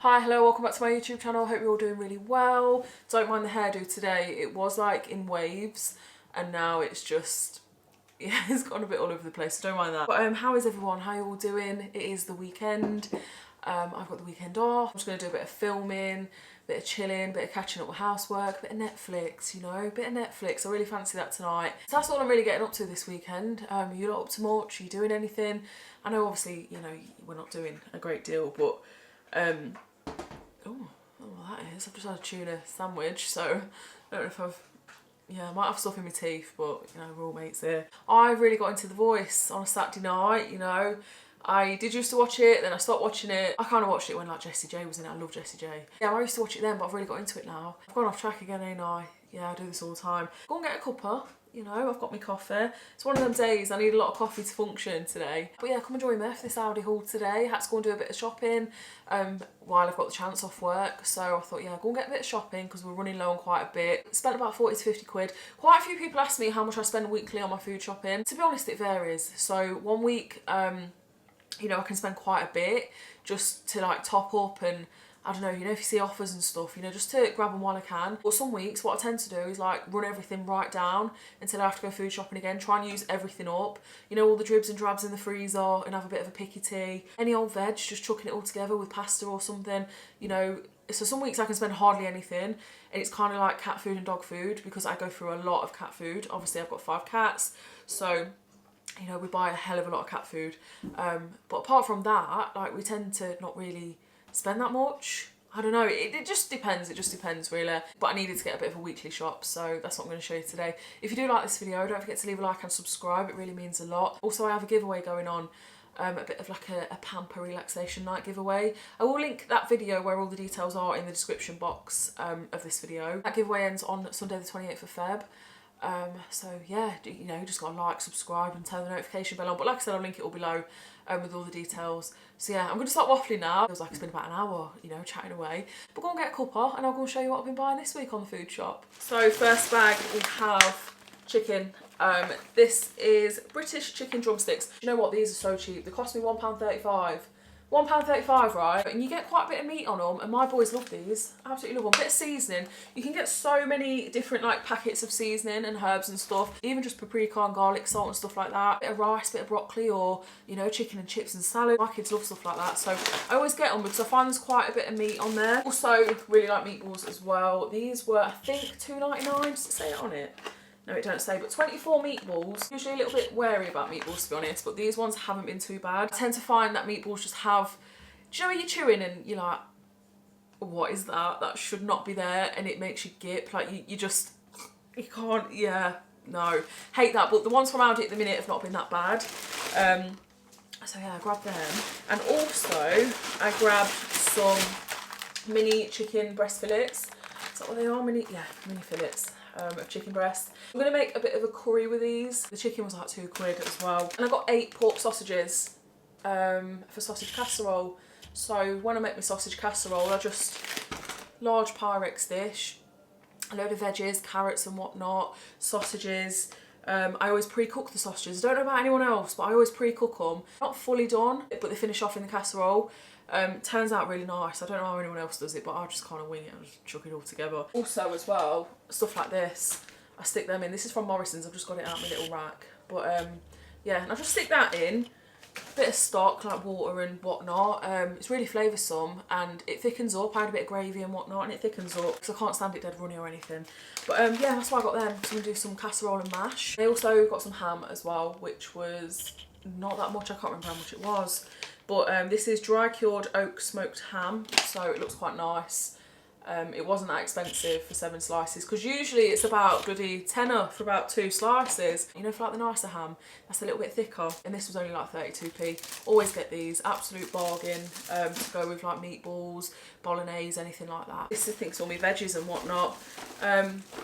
Hi, hello, welcome back to my YouTube channel. Hope you're all doing really well. Don't mind the hairdo today. It was like in waves and now it's just, yeah, it's gone a bit all over the place, so don't mind that. But how is everyone? How are you all doing? It is the weekend. I've got the weekend off. I'm just going to do a bit of filming, a bit of chilling, a bit of catching up with housework, a bit of Netflix, you know, a bit of Netflix. I really fancy that tonight. So that's all I'm really getting up to this weekend. You're not up to much? Are you doing anything? I know obviously, you know, we're not doing a great deal, but oh, well that is. I've just had a tuna sandwich, so I don't know if I might have stuff in my teeth, but you know, we're all mates here. I really got into The Voice on a Saturday night, you know. I did used to watch it, then I stopped watching it. I kind of watched it when like Jessie J was in it. I love Jessie J. Yeah, I used to watch it then, but I've really got into it now. I've gone off track again, ain't I? Yeah, I do this all the time. Go and get a cuppa. You know, I've got my coffee. It's one of them days I need a lot of coffee to function today. But yeah, come and join me for this ALDI haul today. I had to go and do a bit of shopping while I've got the chance off work. So I thought, yeah, go and get a bit of shopping because we're running low on quite a bit. Spent about 40 to 50 quid. Quite a few people ask me how much I spend weekly on my food shopping. To be honest, it varies. So one week, you know, I can spend quite a bit just to like top up and I don't know, you know, if you see offers and stuff, you know, just to grab them while I can. But some weeks, what I tend to do is like run everything right down until I have to go food shopping again, try and use everything up. You know, all the dribs and drabs in the freezer and have a bit of a picky tea. Any old veg, just chucking it all together with pasta or something, you know. So some weeks I can spend hardly anything and it's kind of like cat food and dog food because I go through a lot of cat food. Obviously, I've got 5 cats, so you know, we buy a hell of a lot of cat food. But apart from that, like we tend to not really spend that much. I don't know, it just depends really. But I needed to get a bit of a weekly shop, so that's what I'm going to show you today. If you do like this video, don't forget to leave a like and subscribe, it really means a lot. Also, I have a giveaway going on, a bit of like a pamper relaxation night giveaway. I will link that video where all the details are in the description box of this video. That giveaway ends on Sunday the 28th of Feb. So yeah, you know, just gotta like, subscribe and turn the notification bell on. But like I said, I'll link it all below with all the details. So yeah, I'm going to start waffling now. It feels like it's been about an hour, you know, chatting away. But go and get a cuppa and I'll go and show you what I've been buying this week on the food shop. So first bag we have chicken. This is British chicken drumsticks. You know what, these are so cheap. They cost me £1.35. £1.35, right? And you get quite a bit of meat on them, and my boys love these. Absolutely love them. Bit of seasoning. You can get so many different like packets of seasoning and herbs and stuff. Even just paprika and garlic salt and stuff like that. Bit of rice, bit of broccoli, or you know, chicken and chips and salad. My kids love stuff like that, so I always get them because I find there's quite a bit of meat on there. Also, really like meatballs as well. These were, I think, £2.99. Does it say it on it? No, it don't say, but 24 meatballs. Usually a little bit wary about meatballs, to be honest, but these ones haven't been too bad. I tend to find that meatballs just have, do you know when you're chewing and you're like, what is that? That should not be there, and it makes you gip. Like, you can't, yeah, no. Hate that, but the ones from Aldi at the minute have not been that bad. So yeah, I grabbed them. And also, I grabbed some mini chicken breast fillets. Is that what they are? Mini fillets. Of chicken breast. I'm going to make a bit of a curry with these. The chicken was like £2 as well. And I got 8 pork sausages for sausage casserole. So when I make my sausage casserole, I just, large Pyrex dish, a load of veggies, carrots and whatnot, sausages. I always pre-cook the sausages. I don't know about anyone else, but I always pre-cook them. Not fully done, but they finish off in the casserole. Turns out really nice. I don't know how anyone else does it, but I just kind of wing it and just chuck it all together. Also as well, stuff like this, I stick them in. This is from Morrison's, I've just got it out of my little rack. But yeah, and I just stick that in. Bit of stock, like water and whatnot. It's really flavoursome and it thickens up. I had a bit of gravy and whatnot and it thickens up because I can't stand it dead runny or anything. But yeah, that's why I got them. So I'm going to do some casserole and mash. They also got some ham as well, which was not that much. I can't remember how much it was. But this is dry cured oak smoked ham, so it looks quite nice. It wasn't that expensive for 7 slices because usually it's about bloody tenner for about 2 slices. You know, for like the nicer ham, that's a little bit thicker. And this was only like 32p. Always get these, absolute bargain to go with like meatballs, bolognese, anything like that. This I think's all my veggies and whatnot.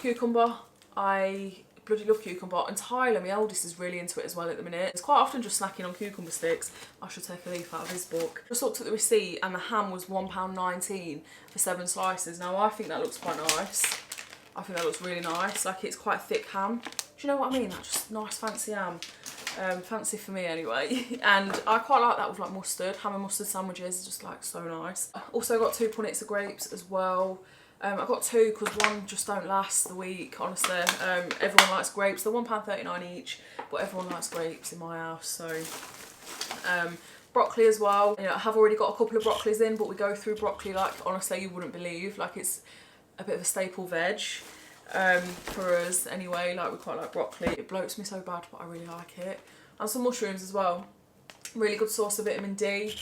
Cucumber, I bloody love cucumber, and Tyler, my eldest, is really into it as well at the minute. It's quite often just snacking on cucumber sticks. I should take a leaf out of his book. Just looked at the receipt and the ham was £1.19 for 7 slices. Now I think that looks quite nice. I think that looks really nice. Like, it's quite thick ham. Do you know what I mean? That just nice fancy ham. fancy for me anyway. And I quite like that with like mustard. Ham and mustard sandwiches, just like so nice. Also got 2 punnets of grapes as well. I got 2 because one just don't last the week, honestly. Everyone likes grapes. They're £1.39 each, but everyone likes grapes in my house. So broccoli as well. You know, I have already got a couple of broccolis in, but we go through broccoli like honestly you wouldn't believe. Like it's a bit of a staple veg for us anyway. Like we quite like broccoli. It bloats me so bad, but I really like it. And some mushrooms as well. Really good source of vitamin D.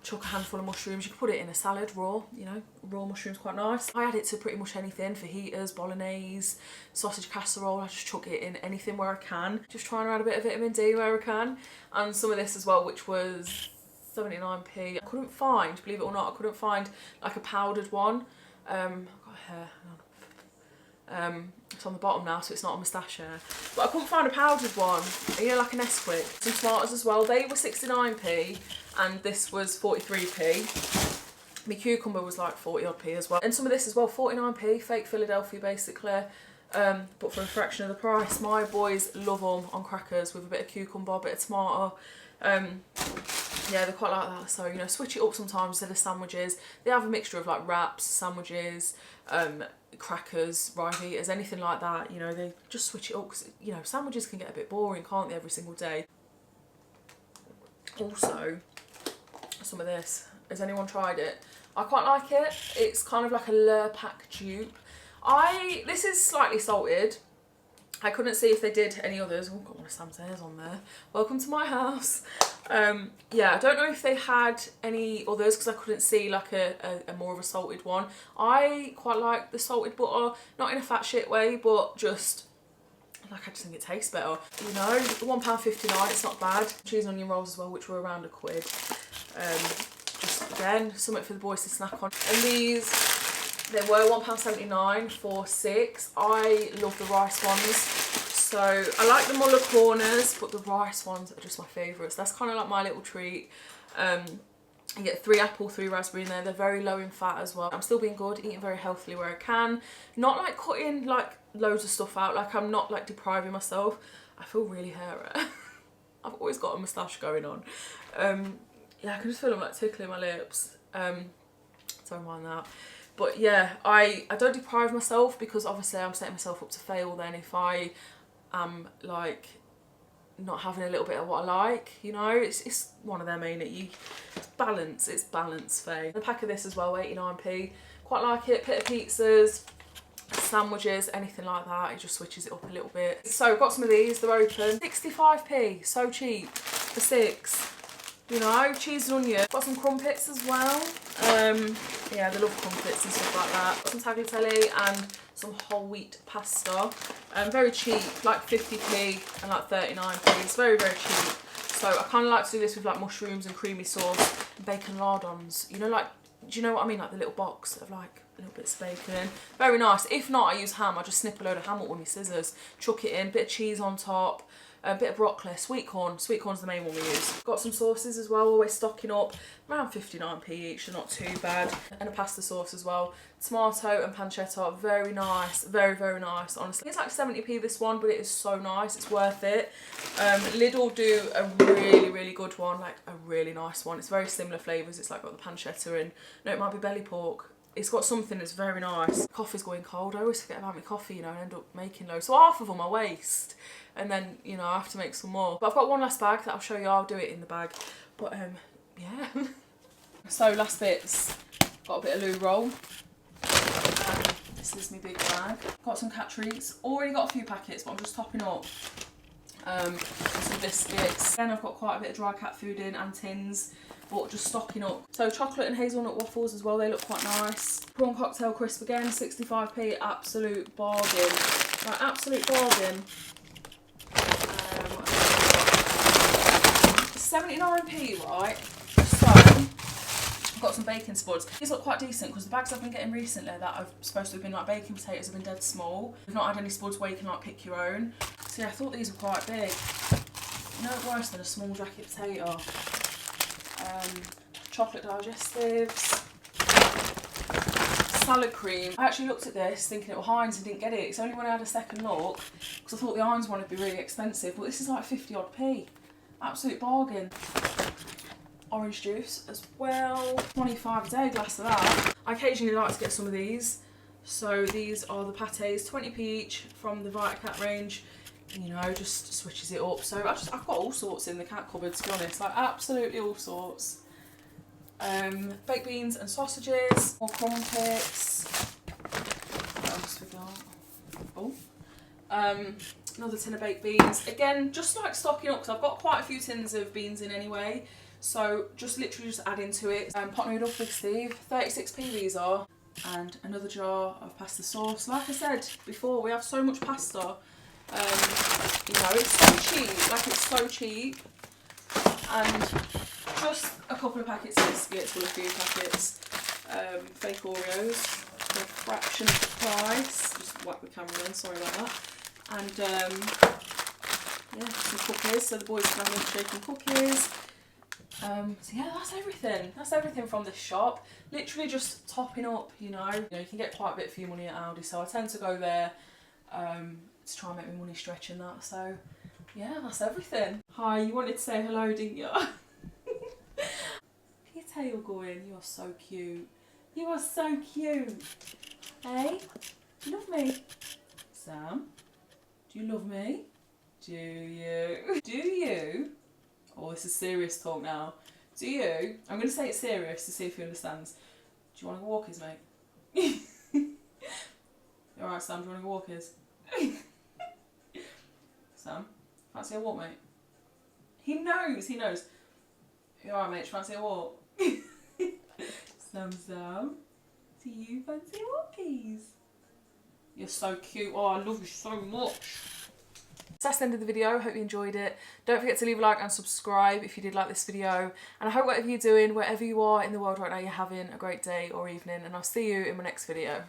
Chuck a handful of mushrooms. You can put it in a salad raw, you know, raw mushrooms quite nice. I add it to pretty much anything, fajitas, bolognese, sausage casserole. I just chuck it in anything where I can. Just trying to add a bit of vitamin D where I can. And some of this as well, which was 79p. I couldn't find, believe it or not, I couldn't find like a powdered one. I've got hair, hang on. It's on the bottom now, so it's not a moustache hair. But I couldn't find a powdered one, you know, like a Nesquik. Some tomatoes as well. They were 69p and this was 43p. My cucumber was like 40 odd p as well. And some of this as well, 49p, fake Philadelphia basically. But for a fraction of the price. My boys love them on crackers with a bit of cucumber, a bit of tomato. Yeah, they quite like that. So, you know, switch it up sometimes instead of sandwiches. They have a mixture of like wraps, sandwiches, crackers, Rivitas, anything like that. You know, they just switch it up because, you know, sandwiches can get a bit boring, can't they, every single day. Also, some of this. Has anyone tried it? I quite like it. It's kind of like a Lurpak dupe. This is slightly salted. I couldn't see if they did any others. Oh, got one of Sam's hairs on there. Welcome to my house. Yeah, I don't know if they had any others because I couldn't see like a more of a salted one. I quite like the salted butter, not in a fat shit way, but just like I just think it tastes better. You know, £1.59, it's not bad. Cheese and onion rolls as well, which were around £1. Just again, something for the boys to snack on. And these, they were £1.79 for 6. I love the rice ones. So I like the Muller corners, but the rice ones are just my favourites. That's kind of like my little treat. You get 3 apple, 3 raspberry in there. They're very low in fat as well. I'm still being good, eating very healthily where I can. Not like cutting like loads of stuff out. Like I'm not like depriving myself. I feel really hairy. I've always got a moustache going on. Yeah, I can just feel them like tickling my lips. Don't mind that. But yeah, I don't deprive myself because obviously I'm setting myself up to fail then if I am like not having a little bit of what I like, you know. It's one of them, ain't it? It's balance, Faye. The pack of this as well, 89p. Quite like it. Pita pizzas, sandwiches, anything like that. It just switches it up a little bit. So I've got some of these, they're open. 65p, so cheap for 6. You know, cheese and onion. Got some crumpets as well. Yeah, they love crumpets and stuff like that. Got some tagliatelle and some whole wheat pasta. Very cheap, like 50p and like 39p. It's very, very cheap. So I kind of like to do this with like mushrooms and creamy sauce and bacon lardons. You know, like, do you know what I mean? Like the little box of like little bits of bacon. Very nice. If not, I use ham. I just snip a load of ham up with my scissors, chuck it in, bit of cheese on top. A bit of broccoli, sweet corn. Sweet corn's the main one we use. Got some sauces as well, always stocking up. Around 59p each, so not too bad. And a pasta sauce as well. Tomato and pancetta, very nice. Very, very nice, honestly. It's like 70p this one, but it is so nice. It's worth it. Lidl do a really, really good one, like a really nice one. It's very similar flavours. It's like got the pancetta in. No, it might be belly pork. It's got something that's very nice. Coffee's going cold. I always forget about my coffee, you know, and end up making loads. So half of them I waste. And then, you know, I have to make some more. But I've got one last bag that I'll show you. I'll do it in the bag. But, yeah. So, last bits. Got a bit of loo roll. This is my big bag. Got some cat treats. Already got a few packets, but I'm just topping up. Some biscuits. Then I've got quite a bit of dry cat food in and tins. But just stocking up. So chocolate and hazelnut waffles as well, they look quite nice. Prawn cocktail crisp again, 65p, absolute bargain. Like, absolute bargain. 79p, right? So, I've got some bacon spuds. These look quite decent because the bags I've been getting recently that I've supposed to have been like baking potatoes have been dead small. We've not had any spuds where you can like pick your own. So yeah, I thought these were quite big. No worse than a small jacket potato. Chocolate digestives. salad cream. I actually looked at this thinking it was Heinz and didn't get it. It's only when I had a second look, because I thought the Heinz one would be really expensive, but this is like 50 odd p. Absolute bargain. Orange juice as well. 25 a day, glass of that. I occasionally like to get some of these. So these are the pâtés, 20p each from the VitaCat range. You know, just switches it up. So I've got all sorts in the cat cupboard, to be honest, like absolutely all sorts. Baked beans and sausages, more crumpets. What else we got? Oh, another tin of baked beans. Again, just like stocking up, because I've got quite a few tins of beans in anyway. So just literally just add into it. Pot noodle for Steve, 36p these are. And another jar of pasta sauce. Like I said before, we have so much pasta. You know, it's so cheap, like it's so cheap. And just a couple of packets of biscuits, well, a few packets. Fake Oreos for a fraction of the price. Just whack the camera in, sorry about that. And yeah, some cookies, so the boys can have milkshake and cookies. So yeah, that's everything. That's everything from this shop. Literally just topping up, you know. You can get quite a bit for your money at Aldi, so I tend to go there to try and make my money stretch and that. So yeah, that's everything. Hi, you wanted to say hello, didn't you? Your tail going. You are so cute. You are so cute. Hey, do you love me? Sam, do you love me? Do you? Do you? Oh, this is serious talk now. Do you? I'm going to say it serious to see if he understands. Do you want to go walkies, mate? You alright, Sam? Do you want to go walkies? Sam, fancy a walk, mate? He knows, he knows. You alright, mate? Fancy a walk? Sam, do you fancy walkies? You're so cute. Oh, I love you so much. So that's the end of the video. Hope you enjoyed it. Don't forget to leave a like and subscribe if you did like this video. And I hope whatever you're doing, wherever you are in the world right now, you're having a great day or evening. And I'll see you in my next video.